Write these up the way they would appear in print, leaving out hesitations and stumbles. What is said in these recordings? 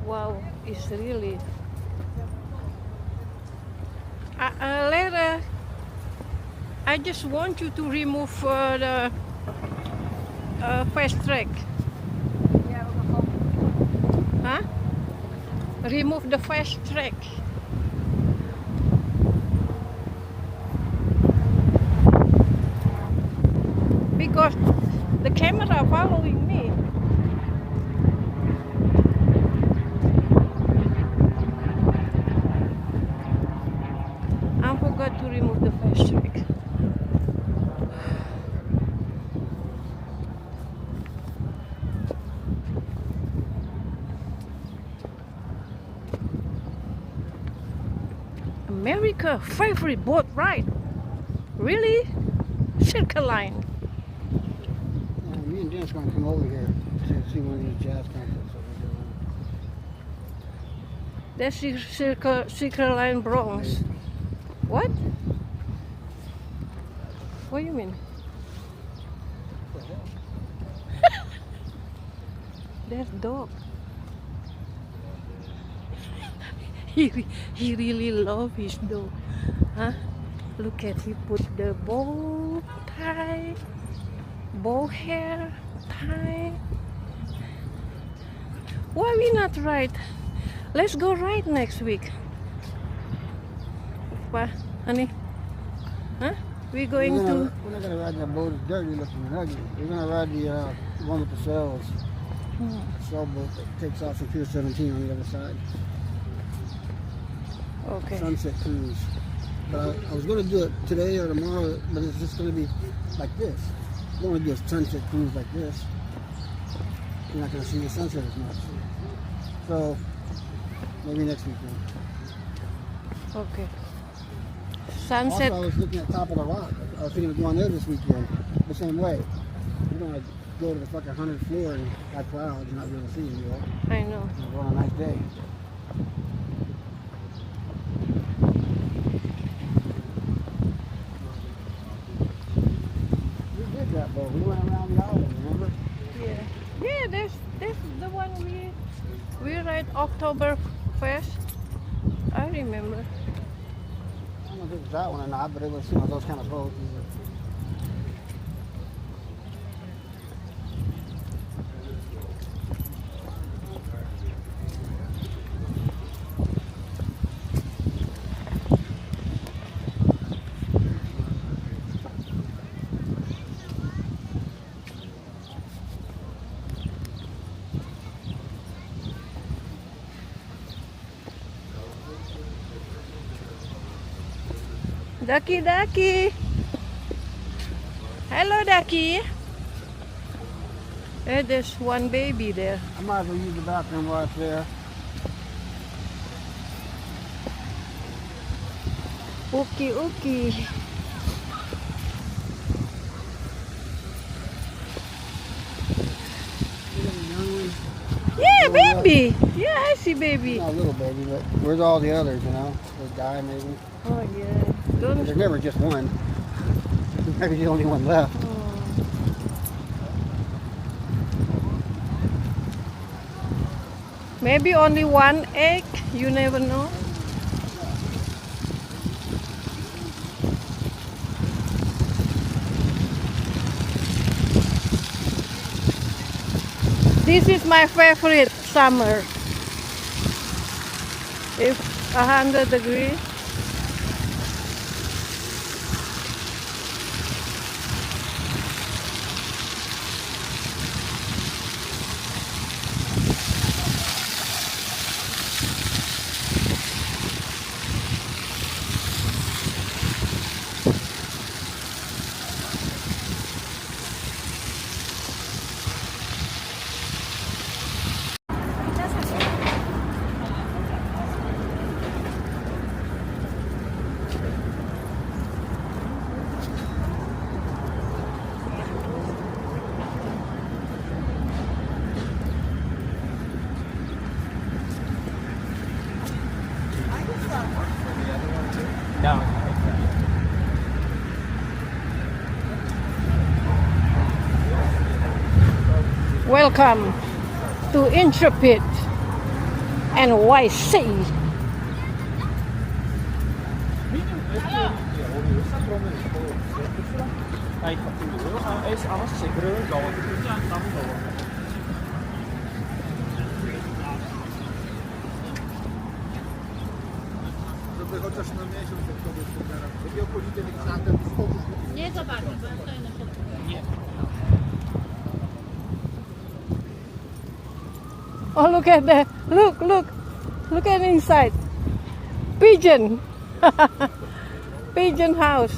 Wow, it's really. Later, I just want you to remove the fast track. Huh? Remove the fast track. Because the camera following me. I forgot to remove the fast track. America favorite boat ride. Really? Circle line. Me and Dan's gonna come over here to see one of these jazz concerts that we're doing. That's Circle Line Bronx. What? What do you mean? That's dog. He really loves his dog. Huh? Look at he put the bow tie, bow hair tie. Why we not ride? Let's go ride next week. What, honey? Huh? We're going to. We're not gonna ride that boat. It's dirty looking and ugly. We're gonna ride the one with the sails. Sailboat that takes off from Pier 17 on the other side. Okay. Sunset cruise. But I was going to do it today or tomorrow, but it's just going to be like this. I don't want to do a sunset cruise like this. You're not going to see the sunset as much. So maybe next weekend. Okay. Sunset. Also, I was looking at Top of the Rock. I was thinking of going there this weekend the same way. You don't want to go to the fucking 100th floor and have clouds and not be able to see you, right? I know. Go on a nice day. Boat. We went around the island, remember? Yeah. Yeah, this the one we ride October 1st. I remember. I don't know if it was that one or not, but it was those kind of boats. Ducky. Hello, Ducky. Hey, there's one baby there. I might as well use the bathroom while it's there. Okay. Yeah, baby. Yeah, I see baby. Not a little baby, but where's all the others, you know? They die maybe. Oh, yeah. There's never just one. Maybe the only one left. Maybe only one egg. You never know. This is my favorite summer. It's 100 degrees. Welcome to Intrepid. NYC. Żeby chociaż na miesiąc jak to jest pogarać. Takie okolite na ten spokój. Nie za bardzo, bo ja stoję na środku. Nie. Oh, look at that. Look, look. Look at inside. Pigeon. Pigeon house.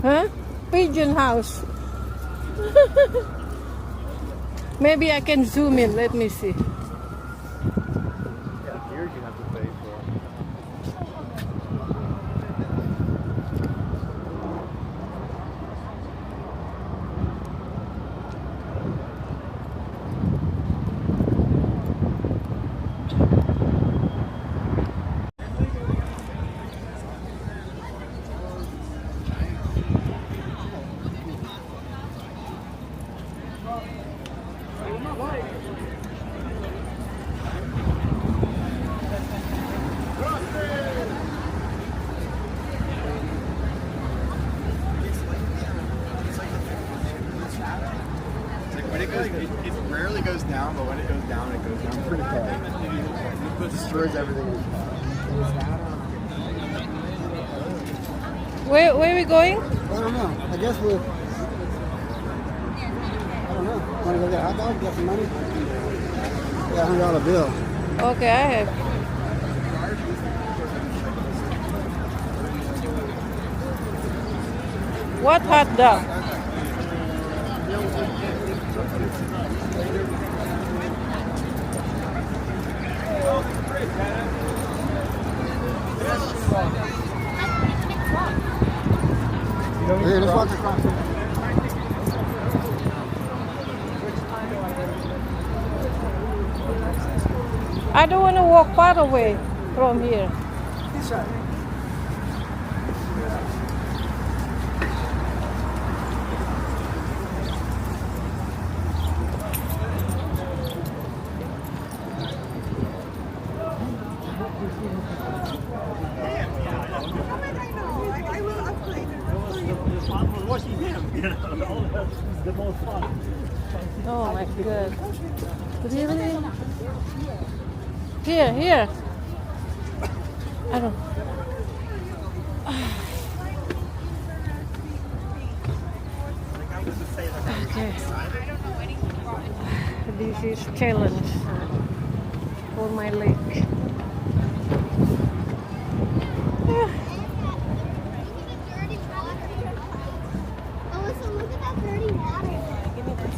Huh? Pigeon house. Maybe I can zoom in. Let me see. Yeah, here you have to pay for. When it goes, it rarely goes down, but when it goes down pretty hard. It destroys everything in its path. Where are we going? I don't know. I guess we're. I don't know. Want to go get a hot dog? Get some money? Yeah, $100 bill. Okay, I have. What hot dog? Here, let's walk across. I don't want to walk far away from here. Oh my God. Really? Here. I don't. Okay. This is challenge for my leg. Alyssa, look at that dirty water. Give me this.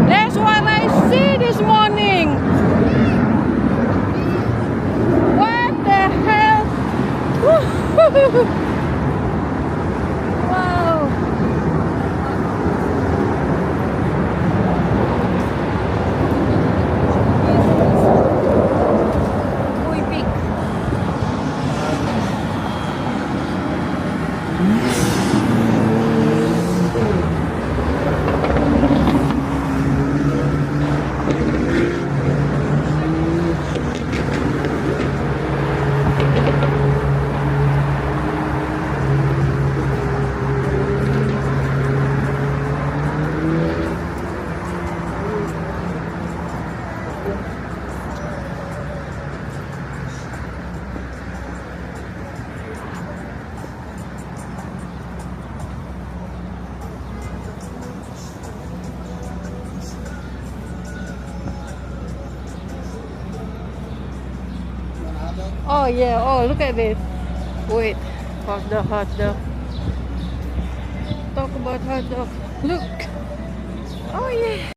That's what I see this morning. What the hell? Wow. Muy big. Oh yeah, oh look at this. Wait, for the hot dog. Talk about hot dog. Look. Oh yeah.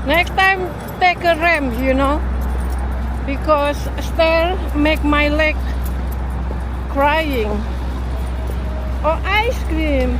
Next time, take a ramp, you know, because stair make my leg crying. Oh, ice cream.